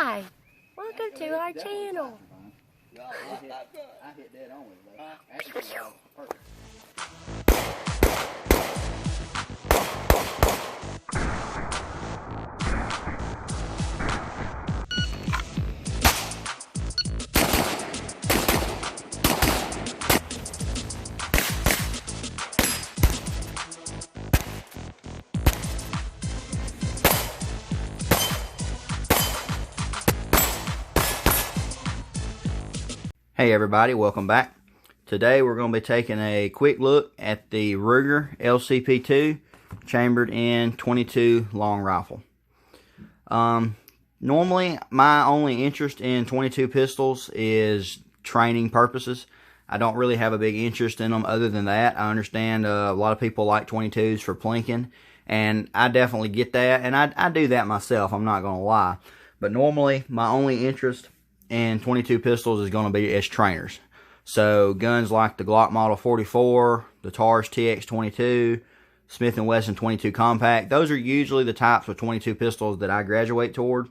Hi, welcome to our channel. I hit dead on with it, though. Actually, that was perfect. Hey everybody, welcome back. Today we're going to be taking a quick look at the Rurger LCPII chambered in .22 long rifle. Normally my only interest in .22 pistols is training purposes. I don't really have a big interest in them other than that. I understand a lot of people like .22s for plinking, and I definitely get that, and I do that myself, I'm not going to lie. But normally my only interest and .22 pistols is going to be as trainers. So guns like the Glock Model 44, the Taurus TX22, Smith & Wesson .22 Compact, those are usually the types of .22 pistols that I graduate toward,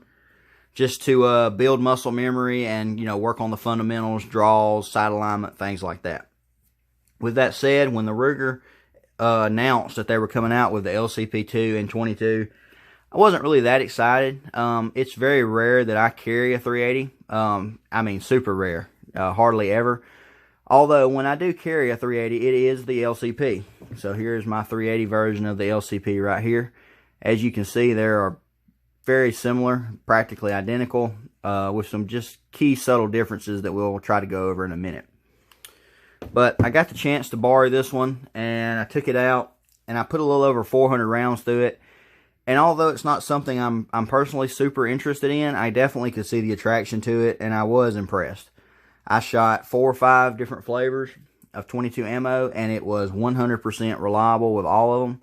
just to build muscle memory and, you know, work on the fundamentals, draws, sight alignment, things like that. With that said, when the Rurger announced that they were coming out with the LCP II and .22, I wasn't really that excited. It's very rare that I carry a 380. I mean, super rare. Hardly ever. Although, when I do carry a 380, it is the LCP. So, here's my 380 version of the LCP right here. As you can see, they are very similar, practically identical, with some just key subtle differences that we'll try to go over in a minute. But I got the chance to borrow this one, and I took it out, and I put a little over 400 rounds through it. And although it's not something I'm personally super interested in, I definitely could see the attraction to it, and I was impressed. I shot 4 or 5 different flavors of .22 ammo, and it was 100% reliable with all of them.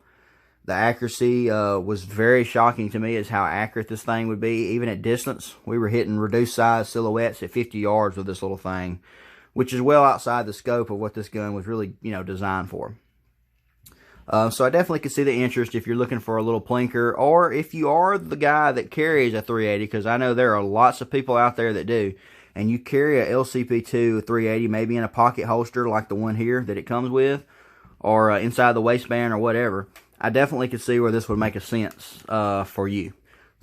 The accuracy was very shocking to me as how accurate this thing would be, even at distance. We were hitting reduced size silhouettes at 50 yards with this little thing, which is well outside the scope of what this gun was really, you know, designed for. So I definitely could see the interest if you're looking for a little plinker, or if you are the guy that carries a 380, because I know there are lots of people out there that do, and you carry a LCP II 380 maybe in a pocket holster like the one here that it comes with, or inside the waistband or whatever. I definitely could see where this would make a sense for you.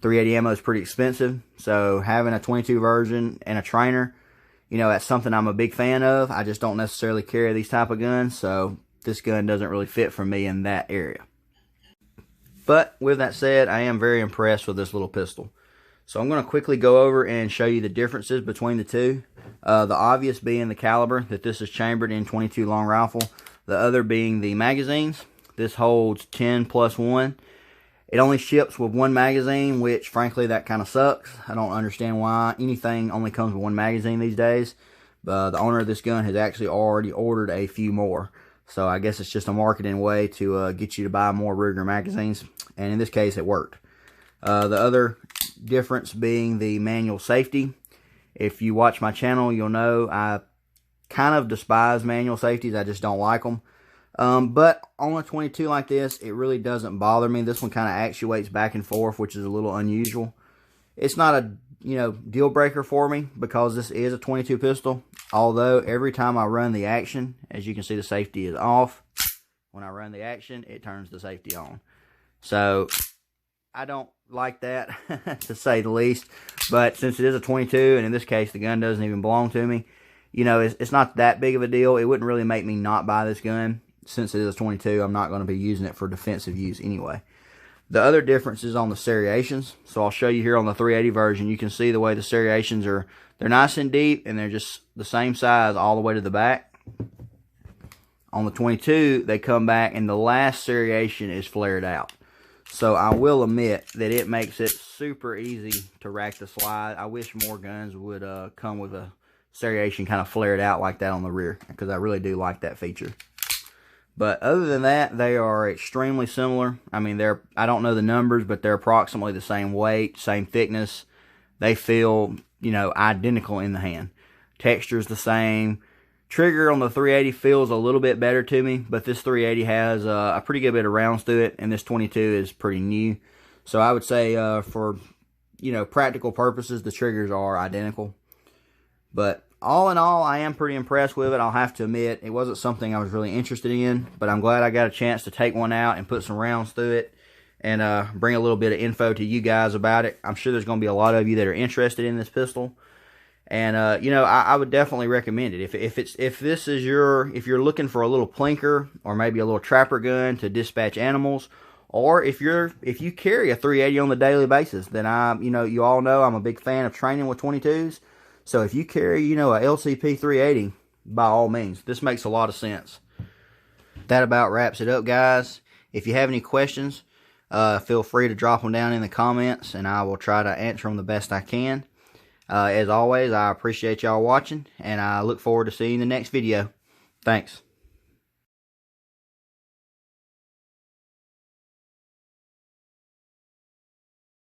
380 ammo is pretty expensive, so having a .22 version and a trainer, you know, that's something I'm a big fan of. I just don't necessarily carry these type of guns, so this gun doesn't really fit for me in that area. But with that said, I am very impressed with this little pistol. So I'm going to quickly go over and show you the differences between the two. The obvious being the caliber, that this is chambered in .22 long rifle. The other being the magazines. This holds 10+1. It only ships with 1 magazine, which frankly that kind of sucks. I don't understand why anything only comes with 1 magazine these days. The owner of this gun has actually already ordered a few more. So I guess it's just a marketing way to get you to buy more Rurger magazines. And in this case, it worked. The other difference being the manual safety. If you watch my channel, you'll know I kind of despise manual safeties. I just don't like them. But on a .22 like this, it really doesn't bother me. This one kind of actuates back and forth, which is a little unusual. It's not a, you know, deal breaker for me because this is a .22 pistol. Although every time I run the action, as you can see, the safety is off. When I run the action, it turns the safety on. So I don't like that to say the least. But since it is a .22, and in this case the gun doesn't even belong to me, you know, it's not that big of a deal. It wouldn't really make me not buy this gun. Since it is a .22, I'm not going to be using it for defensive use anyway. The other difference is on the serrations. So I'll show you here on the 380 version. You can see the way the serrations are. They're nice and deep, and they're just the same size all the way to the back. On the .22, they come back, and the last serration is flared out. So I will admit that it makes it super easy to rack the slide. I wish more guns would come with a serration kind of flared out like that on the rear, because I really do like that feature. But other than that, they are extremely similar. I mean, I don't know the numbers, but they're approximately the same weight, same thickness. They feel, you know, identical in the hand. Texture's the same. Trigger on the 380 feels a little bit better to me, but this 380 has a pretty good bit of rounds to it, and this .22 is pretty new. So I would say for you know, practical purposes, the triggers are identical. But all in all, I am pretty impressed with it. I'll have to admit, it wasn't something I was really interested in, but I'm glad I got a chance to take one out and put some rounds through it and bring a little bit of info to you guys about it. I'm sure there's going to be a lot of you that are interested in this pistol. And, you know, I would definitely recommend it. If you're looking for a little plinker or maybe a little trapper gun to dispatch animals, or if you carry a 380 on the daily basis, then you all know I'm a big fan of training with 22s. So if you carry, you know, a LCP 380, by all means, this makes a lot of sense. That about wraps it up, guys. If you have any questions, feel free to drop them down in the comments, and I will try to answer them the best I can. As always, I appreciate y'all watching, and I look forward to seeing the next video. Thanks.